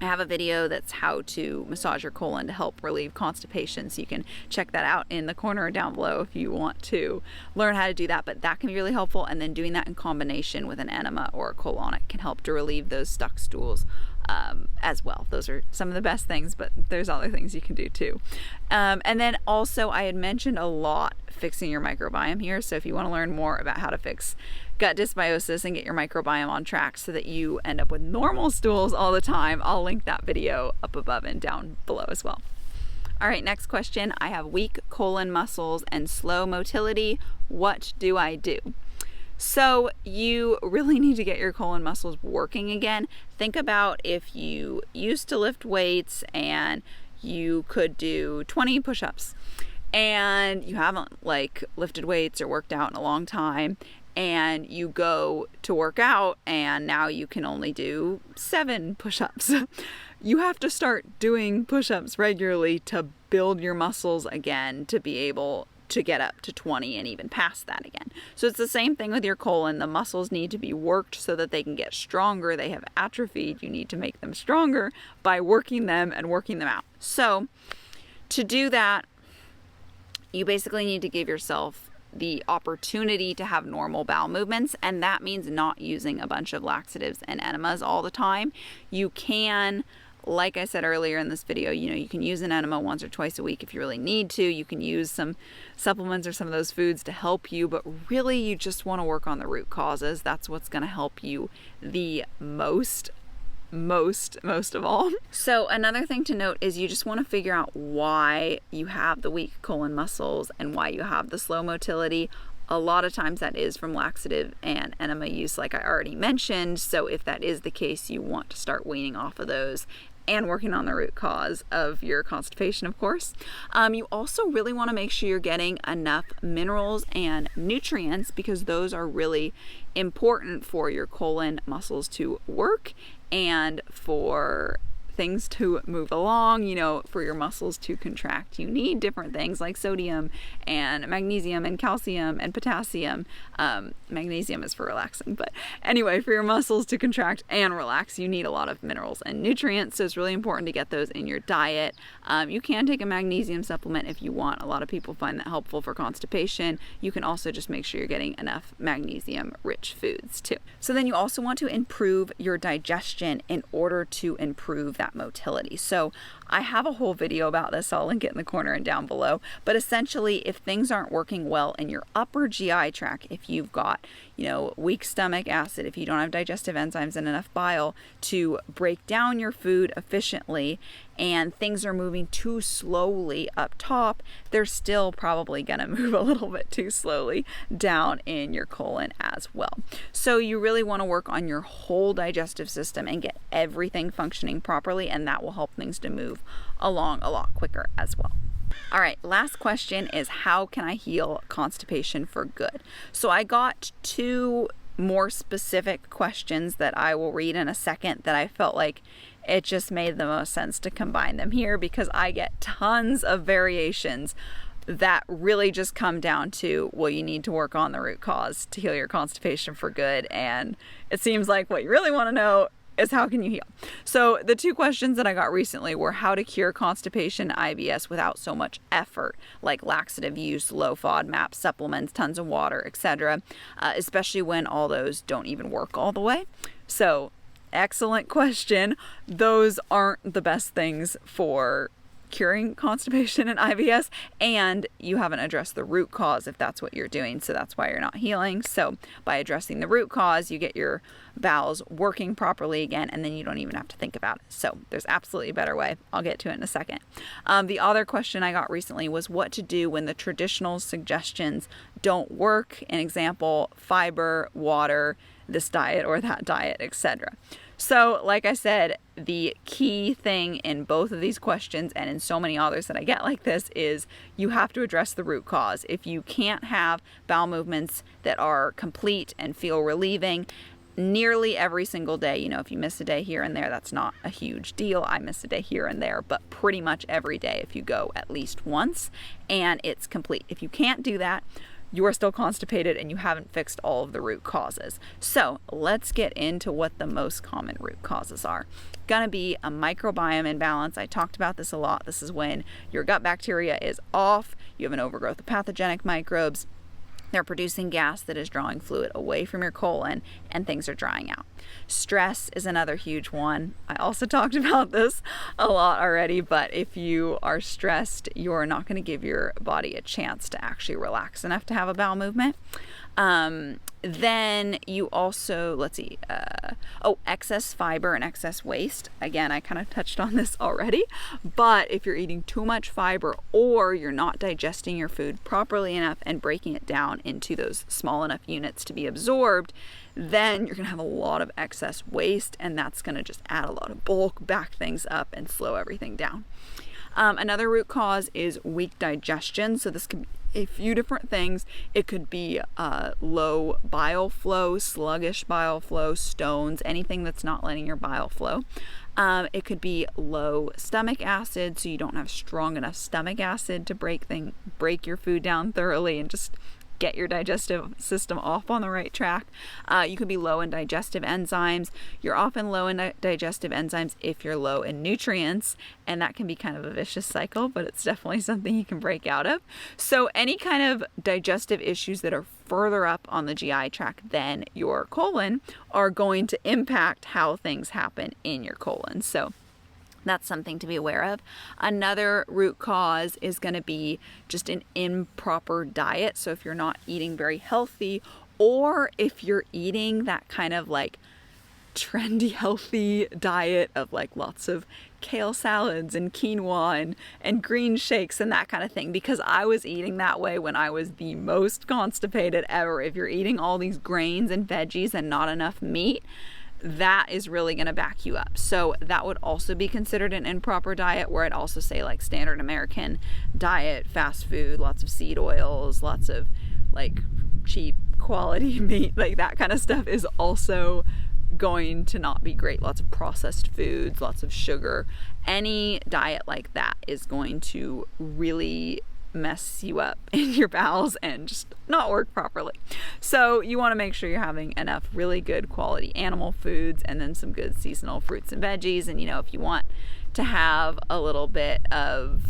I have a video that's how to massage your colon to help relieve constipation, so you can check that out in the corner down below if you want to learn how to do that. But that can be really helpful, and then doing that in combination with an enema or a colonic can help to relieve those stuck stools as well. Those are some of the best things, but there's other things you can do too. And then also, I had mentioned a lot fixing your microbiome here, so if you want to learn more about how to fix gut dysbiosis and get your microbiome on track so that you end up with normal stools all the time, I'll link that video up above and down below as well. All right, next question. I have weak colon muscles and slow motility. What do I do? So you really need to get your colon muscles working again. Think about if you used to lift weights and you could do 20 push-ups and you haven't like lifted weights or worked out in a long time, and you go to work out and now you can only do 7 push-ups. You have to start doing push-ups regularly to build your muscles again to be able to get up to 20 and even past that again. So it's the same thing with your colon. The muscles need to be worked so that they can get stronger. They have atrophied. You need to make them stronger by working them and working them out. So to do that, you basically need to give yourself the opportunity to have normal bowel movements, and that means not using a bunch of laxatives and enemas all the time. You can, like I said earlier in this video, you can use an enema once or twice a week if you really need to. You can use some supplements or some of those foods to help you, but really you just want to work on the root causes. That's what's going to help you the most of all. So another thing to note is you just want to figure out why you have the weak colon muscles and why you have the slow motility. A lot of times that is from laxative and enema use, like I already mentioned. So if that is the case, you want to start weaning off of those and working on the root cause of your constipation, of course. You also really want to make sure you're getting enough minerals and nutrients, because those are really important for your colon muscles to work and for things to move along, for your muscles to contract. You need different things like sodium and magnesium and calcium and potassium. Magnesium is for relaxing, but anyway, for your muscles to contract and relax, you need a lot of minerals and nutrients. So it's really important to get those in your diet. You can take a magnesium supplement if you want. A lot of people find that helpful for constipation. You can also just make sure you're getting enough magnesium-rich foods too. So then you also want to improve your digestion in order to improve that motility. So I have a whole video about this. I'll link it in the corner and down below. But essentially, if things aren't working well in your upper GI tract, if you've got, weak stomach acid, if you don't have digestive enzymes and enough bile to break down your food efficiently, and things are moving too slowly up top, they're still probably going to move a little bit too slowly down in your colon as well. So you really want to work on your whole digestive system and get everything functioning properly, and that will help things to move along a lot quicker as well. All right, last question is, how can I heal constipation for good? So I got 2 more specific questions that I will read in a second that I felt like it just made the most sense to combine them here, because I get tons of variations that really just come down to, well, you need to work on the root cause to heal your constipation for good. And it seems like what you really want to know is, how can you heal? So the 2 questions that I got recently were how to cure constipation IBS without so much effort, like laxative use, low FODMAP, supplements, tons of water, etc., especially when all those don't even work all the way. So excellent question. Those aren't the best things for curing constipation and IBS, and you haven't addressed the root cause if that's what you're doing, so that's why you're not healing. So by addressing the root cause, you get your bowels working properly again, and then you don't even have to think about it. So there's absolutely a better way. I'll get to it in a second. The other question I got recently was what to do when the traditional suggestions don't work. An example, fiber, water, this diet or that diet, etc. So like I said, the key thing in both of these questions and in so many others that I get like this is you have to address the root cause. If you can't have bowel movements that are complete and feel relieving nearly every single day, if you miss a day here and there, that's not a huge deal. I miss a day here and there, but pretty much every day if you go at least once and it's complete. If you can't do that, you are still constipated and you haven't fixed all of the root causes. So let's get into what the most common root causes are. Gonna be a microbiome imbalance. I talked about this a lot. This is when your gut bacteria is off, you have an overgrowth of pathogenic microbes, they're producing gas that is drawing fluid away from your colon, and things are drying out. Stress is another huge one. I also talked about this a lot already, but if you are stressed, you're not going to give your body a chance to actually relax enough to have a bowel movement. Then you also, excess fiber and excess waste. Again, I kind of touched on this already, but if you're eating too much fiber or you're not digesting your food properly enough and breaking it down into those small enough units to be absorbed, then you're going to have a lot of excess waste, and that's going to just add a lot of bulk, back things up, and slow everything down. Another root cause is weak digestion. So this could be a few different things. It could be low bile flow, sluggish bile flow, stones, anything that's not letting your bile flow. It could be low stomach acid, so you don't have strong enough stomach acid to break your food down thoroughly and just get your digestive system off on the right track. You could be low in digestive enzymes. You're often low in digestive enzymes if you're low in nutrients, and that can be kind of a vicious cycle, but it's definitely something you can break out of. So any kind of digestive issues that are further up on the GI tract than your colon are going to impact how things happen in your colon. So that's something to be aware of. Another root cause is going to be just an improper diet. So if you're not eating very healthy, or if you're eating that kind of like trendy healthy diet of like lots of kale salads and quinoa and green shakes and that kind of thing, because I was eating that way when I was the most constipated ever. If you're eating all these grains and veggies and not enough meat, that is really going to back you up. So that would also be considered an improper diet, where I'd also say like standard American diet, fast food, lots of seed oils, lots of like cheap quality meat, like that kind of stuff is also going to not be great. Lots of processed foods, lots of sugar. Any diet like that is going to really mess you up in your bowels and just not work properly. So you want to make sure you're having enough really good quality animal foods and then some good seasonal fruits and veggies. And if you want to have a little bit of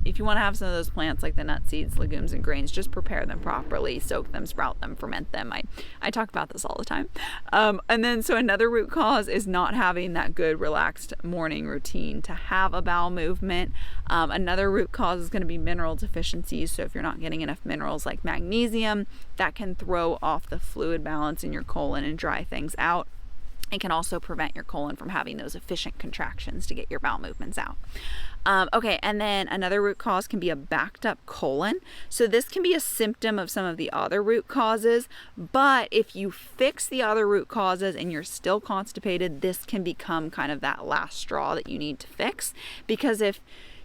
if you want to have some of those plants like the nuts, seeds, legumes, and grains, just prepare them properly, soak them, sprout them, ferment them. I talk about this all the time. And then, so another root cause is not having that good relaxed morning routine to have a bowel movement. Another root cause is going to be mineral deficiencies. So if you're not getting enough minerals like magnesium, that can throw off the fluid balance in your colon and dry things out. It can also prevent your colon from having those efficient contractions to get your bowel movements out. Okay, and then another root cause can be a backed up colon. So this can be a symptom of some of the other root causes, but if you fix the other root causes and you're still constipated, this can become kind of that last straw that you need to fix. Because if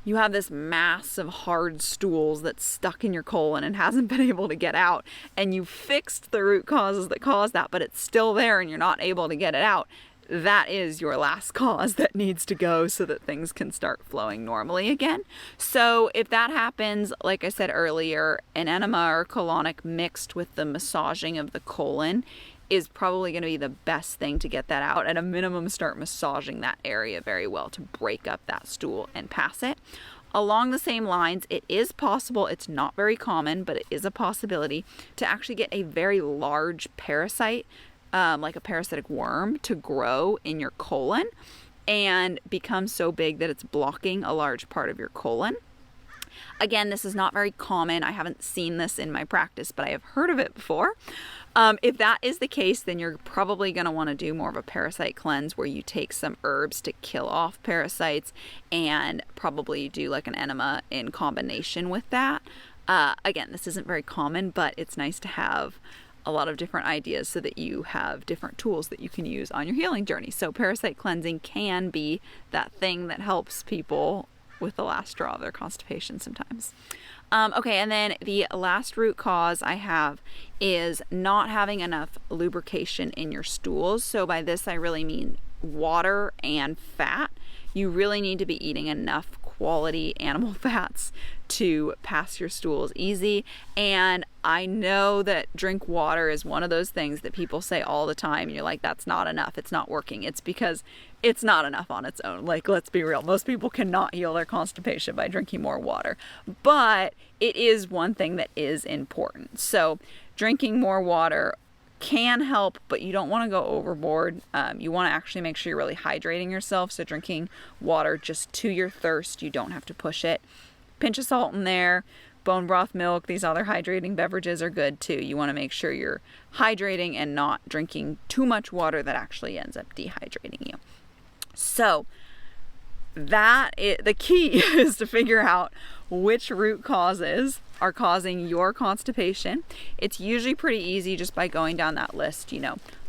you have this mass of hard stools that's stuck in your colon and hasn't been able to get out, and you fixed the root causes that cause that, but it's still there and you're not able to get it out, that is your last cause that needs to go so that things can start flowing normally again. So if that happens, like I said earlier, an enema or colonic mixed with the massaging of the colon is probably going to be the best thing to get that out. At a minimum, start massaging that area very well to break up that stool and pass it. Along the same lines, it is possible, it's not very common, but it is a possibility to actually get a very large parasite, like a parasitic worm, to grow in your colon and become so big that it's blocking a large part of your colon. Again, this is not very common. I haven't seen this in my practice, but I have heard of it before. If that is the case, then you're probably going to want to do more of a parasite cleanse where you take some herbs to kill off parasites and probably do like an enema in combination with that. Again, this isn't very common, but it's nice to have a lot of different ideas so that you have different tools that you can use on your healing journey. So parasite cleansing can be that thing that helps people with the last straw of their constipation sometimes. Okay, and then the last root cause I have is not having enough lubrication in your stools. So by this, I really mean water and fat. You really need to be eating enough quality animal fats to pass your stools easy. And I know that drink water is one of those things that people say all the time. And you're like, that's not enough. It's not working. It's because it's not enough on its own. Like, let's be real. Most people cannot heal their constipation by drinking more water. But it is one thing that is important. So drinking more water can help, but you don't want to go overboard. You want to actually make sure you're really hydrating yourself. So drinking water just to your thirst, you don't have to push it. Pinch of salt in there, bone broth, milk, these other hydrating beverages are good too. You want to make sure you're hydrating and not drinking too much water that actually ends up dehydrating you. So the key is to figure out which root causes are causing your constipation. It's usually pretty easy just by going down that list.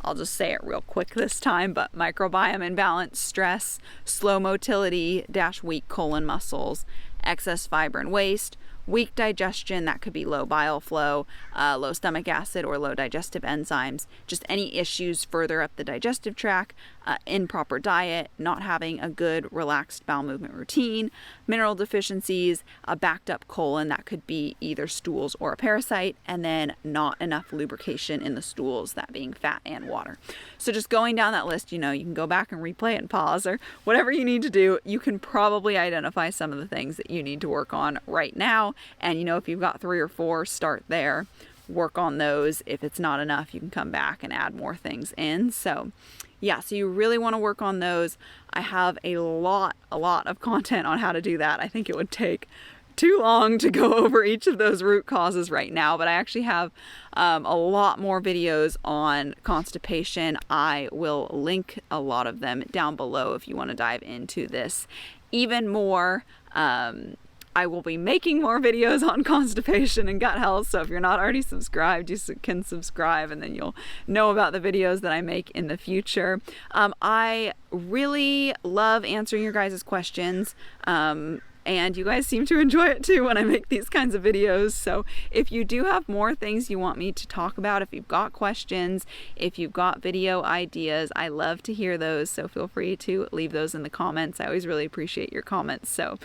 I'll just say it real quick this time, but microbiome imbalance, stress, slow motility - weak colon muscles, excess fiber and waste, weak digestion, that could be low bile flow, low stomach acid, or low digestive enzymes, just any issues further up the digestive tract, improper diet, not having a good relaxed bowel movement routine, mineral deficiencies, a backed up colon, that could be either stools or a parasite, and then not enough lubrication in the stools, that being fat and water. So just going down that list, you can go back and replay it and pause or whatever you need to do. You can probably identify some of the things that you need to work on right now. And if you've got 3 or 4, start there, work on those. If it's not enough, you can come back and add more things in. So you really want to work on those. I have a lot of content on how to do that. I think it would take too long to go over each of those root causes right now, but I actually have a lot more videos on constipation. I will link a lot of them down below if you want to dive into this even more. I will be making more videos on constipation and gut health, so if you're not already subscribed, you can subscribe and then you'll know about the videos that I make in the future. I really love answering your guys' questions. And you guys seem to enjoy it too when I make these kinds of videos. So if you do have more things you want me to talk about, if you've got questions, if you've got video ideas, I love to hear those. So feel free to leave those in the comments. I always really appreciate your comments. So,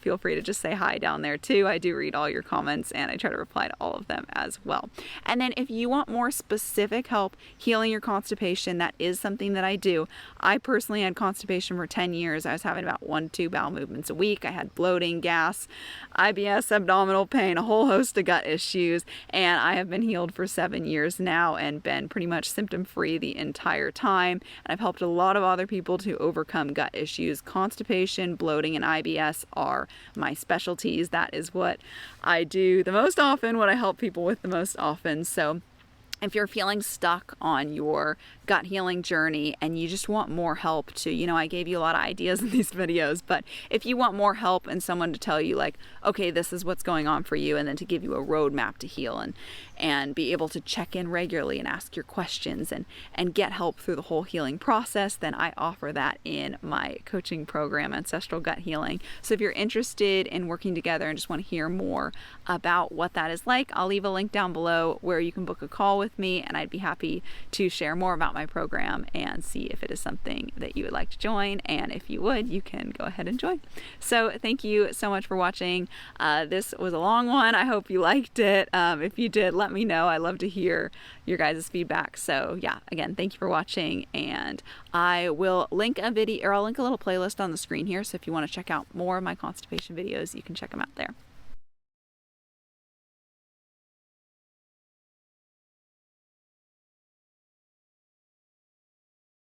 feel free to just say hi down there too. I do read all your comments and I try to reply to all of them as well. And then if you want more specific help healing your constipation, that is something that I do. I personally had constipation for 10 years. I was having about 1 to 2 bowel movements a week. I had bloating bloating, gas, IBS, abdominal pain, a whole host of gut issues, and I have been healed for 7 years now and been pretty much symptom-free the entire time. And I've helped a lot of other people to overcome gut issues. Constipation, bloating, and IBS are my specialties. That is what I do the most often, what I help people with the most often. So if you're feeling stuck on your gut healing journey and you just want more help to, I gave you a lot of ideas in these videos, but if you want more help and someone to tell you like, okay, this is what's going on for you, and then to give you a roadmap to heal and be able to check in regularly and ask your questions and get help through the whole healing process, then I offer that in my coaching program, Ancestral Gut Healing. So if you're interested in working together and just want to hear more about what that is like, I'll leave a link down below where you can book a call with me, and I'd be happy to share more about my program and see if it is something that you would like to join. And if you would, you can go ahead and join. So thank you so much for watching. This was a long one. I hope you liked it. If you did, let me know. I love to hear your guys' feedback. So yeah, again, thank you for watching, and I will link a video, or I'll link a little playlist on the screen here. So if you want to check out more of my constipation videos, you can check them out there.